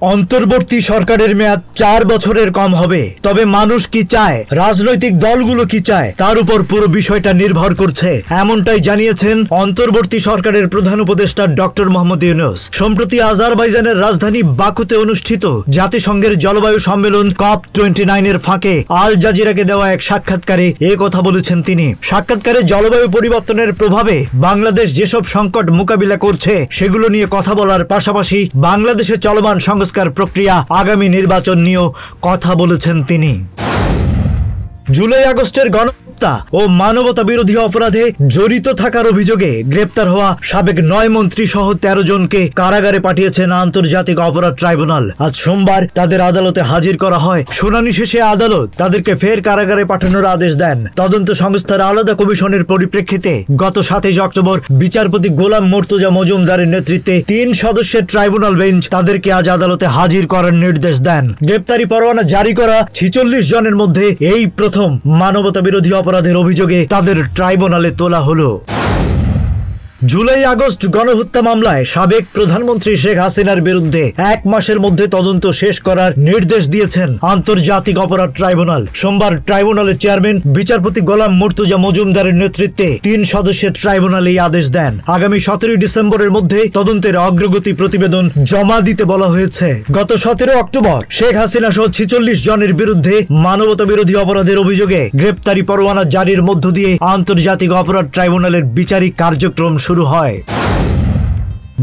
অন্তর্বর্তী সরকারের মেয়াদ ৪ বছরের কম হবে, তবে মানুষ কি চায়, রাজনৈতিক দলগুলো কি চায়, তার উপর পুরো বিষয়টা নির্ভর করছে, এমনটাই জানিয়েছেন অন্তর্বর্তী সরকারের প্রধান উপদেষ্টা ডক্টর মোহাম্মদ ইউনূস। সম্প্রতি আজারবাইজানের রাজধানী বাকুতে অনুষ্ঠিত জাতিসংঘের জলবায়ু সম্মেলন COP29 এর ফাঁকে আল জাজিরাকে দেওয়া এক সাক্ষাৎকারে এ কথা বলেছেন তিনি। সাক্ষাৎকারে জলবায়ু পরিবর্তনের প্রভাবে বাংলাদেশ যেসব সংকট মোকাবিলা করছে সেগুলো নিয়ে কথা বলার পাশাপাশি বাংলাদেশে চলমান সংস্কার প্রক্রিয়া, আগামী নির্বাচন নিয়েও কথা বলেছেন তিনি। জুলাই আগস্টের গণহত্যা ও মানবতা বিরোধী অপরাধে জড়িত থাকার অভিযোগে গ্রেপ্তার হওয়া সাবেক ৯ মন্ত্রী সহ ১৩ জনকে কারাগারে পাঠিয়েছেন আন্তর্জাতিক অপরাধ ট্রাইব্যুনাল। আজ সোমবার তাদের আদালতে হাজির করা হয়। শুনানি শেষে আদালত তাদেরকে ফের কারাগারে পাঠানোর আদেশ দেন। তদন্ত সংস্থার আলাদা কমিশনের পরিপ্রেক্ষিতে গত ২৭ অক্টোবর বিচারপতি গোলাম মুর্তজা মজুমদারের নেতৃত্বে ৩ সদস্যের ট্রাইব্যুনাল বেঞ্চ তাদেরকে আজ আদালতে হাজির করার নির্দেশ দেন। গ্রেপ্তারি পরোয়ানা জারি করা ৪৬ জনের মধ্যে এই প্রথম মানবতা বিরোধী অপরাধের অভিযোগে তাদের ট্রাইব্যুনালে তোলা হলো। জুলাই আগস্ট গণহত্যা মামলায় সাবেক প্রধানমন্ত্রী শেখ হাসিনার বিরুদ্ধে ১ মাসের মধ্যে তদন্ত শেষ করার নির্দেশ দিয়েছেন আন্তর্জাতিক অপরাধ ট্রাইব্যুনাল। সোমবার ট্রাইব্যুনালের চেয়ারম্যান বিচারপতি গোলাম মুর্তজা মজুমদারের নেতৃত্বে ৩ সদস্যের ট্রাইব্যুনাল এই আদেশ দেন। আগামী ১৭ ডিসেম্বরের মধ্যে তদন্তের অগ্রগতি প্রতিবেদন জমা দিতে বলা হয়েছে। গত ১৭ অক্টোবর শেখ হাসিনা সহ ৪৬ জনের বিরুদ্ধে মানবতা বিরোধী অপরাধের অভিযোগে গ্রেপ্তারি পরোয়ানা জারির মধ্য দিয়ে আন্তর্জাতিক অপরাধ ট্রাইব্যুনালের বিচারিক কার্যক্রম শুরু হয়।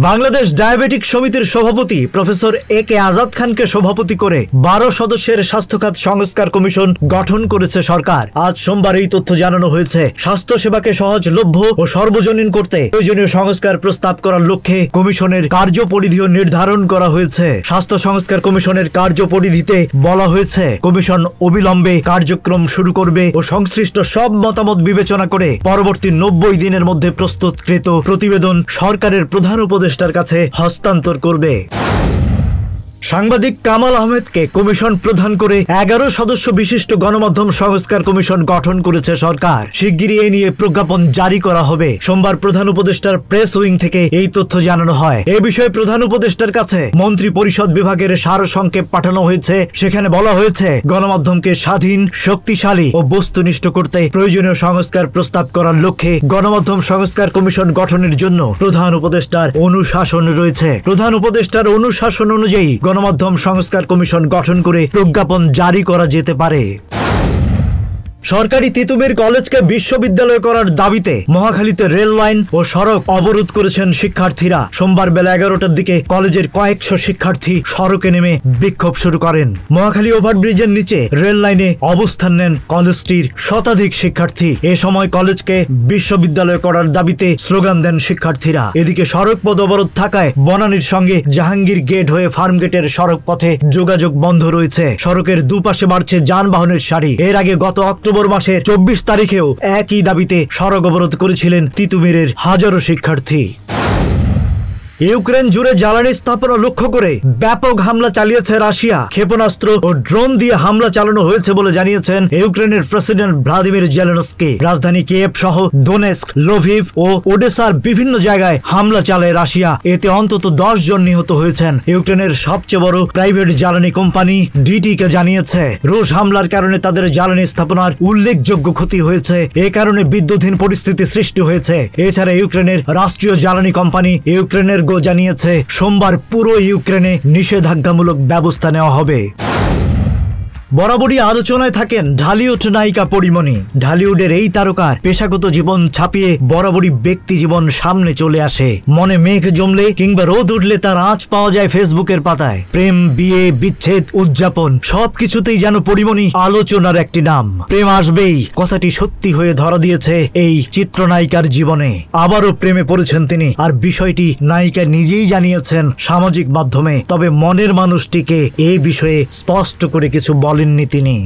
বাংলাদেশ ডায়াবেটিক সমিতির সভাপতি প্রফেসর এ.কে আজাদ খানকে সভাপতি করে ১২ সদস্যের স্বাস্থ্যখাত সংস্কার কমিশন গঠন করেছে সরকার। আজ সোমবার এই তথ্য জানানো হয়েছে। স্বাস্থ্য সেবাকে সহজলভ্য ও সর্বজনীন করতে প্রয়োজনীয় সংস্কার প্রস্তাব করার লক্ষ্যে কমিশনের কার্যপরিধিও নির্ধারণ করা হয়েছে। স্বাস্থ্য সংস্কার কমিশনের কার্যপরিধিতে বলা হয়েছে, কমিশন অবিলম্বে কার্যক্রম শুরু করবে ও সংশ্লিষ্ট সব মতামত বিবেচনা করে পরবর্তী ৯০ দিনের মধ্যে প্রস্তুতকৃত প্রতিবেদন সরকারের প্রধান উপদেষ্টার কাছে হস্তান্তর করবে। সাংবাদিক কামাল আহমেদকে কমিশন প্রদান করে ১১ সদস্য বিশিষ্ট গণমাধ্যম সংস্কার কমিশন গঠন করেছে সরকার। শিগগিরই এ নিয়ে প্রজ্ঞাপন জারি করা হবে। সোমবার প্রধান উপদেষ্টার প্রেস উইং থেকে এই তথ্য জানানো হয়। এ বিষয়ে প্রধান উপদেষ্টার কাছে মন্ত্রী পরিষদ বিভাগের সারসংক্ষেপ পাঠানো হয়েছে। সেখানে বলা হয়েছে, গণমাধ্যমকে স্বাধীন, শক্তিশালী ও বস্তুনিষ্ঠ করতে প্রয়োজনীয় সংস্কার প্রস্তাব করার লক্ষ্যে গণমাধ্যম সংস্কার কমিশন গঠনের জন্য প্রধান উপদেষ্টার অনুশাসন রয়েছে। প্রধান উপদেষ্টার অনুশাসন অনুযায়ী গণমাধ্যম সংস্কার কমিশন গঠন করে প্রজ্ঞাপন জারি করা যেতে পারে। সরকারি তিতুমির কলেজকে বিশ্ববিদ্যালয় করার দাবিতে মহাখালীতে রেল লাইন ও সড়ক অবরোধ করেছেন শিক্ষার্থীরা। সোমবার বেলা ১১টার দিকে কলেজের কয়েকশো শিক্ষার্থী সড়কে নেমে বিক্ষোভ শুরু করেন। মহাখালী ওভারব্রিজের নিচে রেল লাইনে অবস্থান নেন কলেজটির শতাধিক শিক্ষার্থী। এ সময় কলেজকে বিশ্ববিদ্যালয় করার দাবিতে স্লোগান দেন শিক্ষার্থীরা। এদিকে সড়ক পথ অবরোধ থাকায় বনানীর সঙ্গে জাহাঙ্গীর গেট হয়ে ফার্ম গেটের সড়ক পথে যোগাযোগ বন্ধ রয়েছে। সড়কের দুপাশে বাড়ছে যানবাহনের সারি। এর আগে গত অক্টোবর মাসের ২৪ তারিখেও একই দাবিতে সড়ক অবরোধ করেছিলেন তিতুমিরের হাজারো শিক্ষার্থী। ইউক্রেন জুড়ে জ্বালানি স্থাপনা লক্ষ্য করে ব্যাপক হামলা চালিয়েছে রাশিয়া। ক্ষেপণাস্ত্র ও ড্রোন দিয়ে হামলা চালানো হয়েছে বলে জানিয়েছেন ইউক্রেনের প্রেসিডেন্ট ভ্লাদিমির জেলেনস্কি। রাজধানী কিয়েভ সহ ডোনেস্ক, লভিভ ও ওডেসার বিভিন্ন জায়গায় হামলা চালায় রাশিয়া। এতে অন্তত ১০ জন নিহত হয়েছেন। ইউক্রেনের সবচেয়ে বড় প্রাইভেট জ্বালানি কোম্পানি ডিটিকে জানিয়েছে, রুশ হামলার কারণে তাদের জ্বালানি স্থাপনার উল্লেখযোগ্য ক্ষতি হয়েছে। এ কারণে বিদ্যুৎহীন পরিস্থিতি সৃষ্টি হয়েছে। এছাড়া ইউক্রেনের রাষ্ট্রীয় জ্বালানি কোম্পানি ইউক্রেনের জানিয়েছে, সোমবার পুরো ইউক্রেনে নিষেধাজ্ঞামূলক ব্যবস্থা নেওয়া হবে। বরাবরই আলোচনায় থাকেন ঢালিউড নায়িকা পরিমণি। ঢালিউডের এই তারকার পেশাগত জীবন ছাপিয়ে বরাবরই ব্যক্তি জীবন সামনে চলে আসে। মনে মেঘ জমলে কিংবা রোদ উঠলে তার আঁচ পাওয়া যায় ফেসবুকের পাতায়। প্রেম, বিয়ে, বিচ্ছেদ, উদযাপন সবকিছুতেই যেন পরিমণি আলোচনার একটি নাম। প্রেম আসবেই কথাটি সত্যি হয়ে ধরা দিয়েছে এই চিত্রনায়িকার জীবনে। আবারও প্রেমে পড়েছেন তিনি, আর বিষয়টি নায়িকা নিজেই জানিয়েছেন সামাজিক মাধ্যমে। তবে মনের মানুষটিকে এই বিষয়ে স্পষ্ট করে কিছু বলেননি তিনি।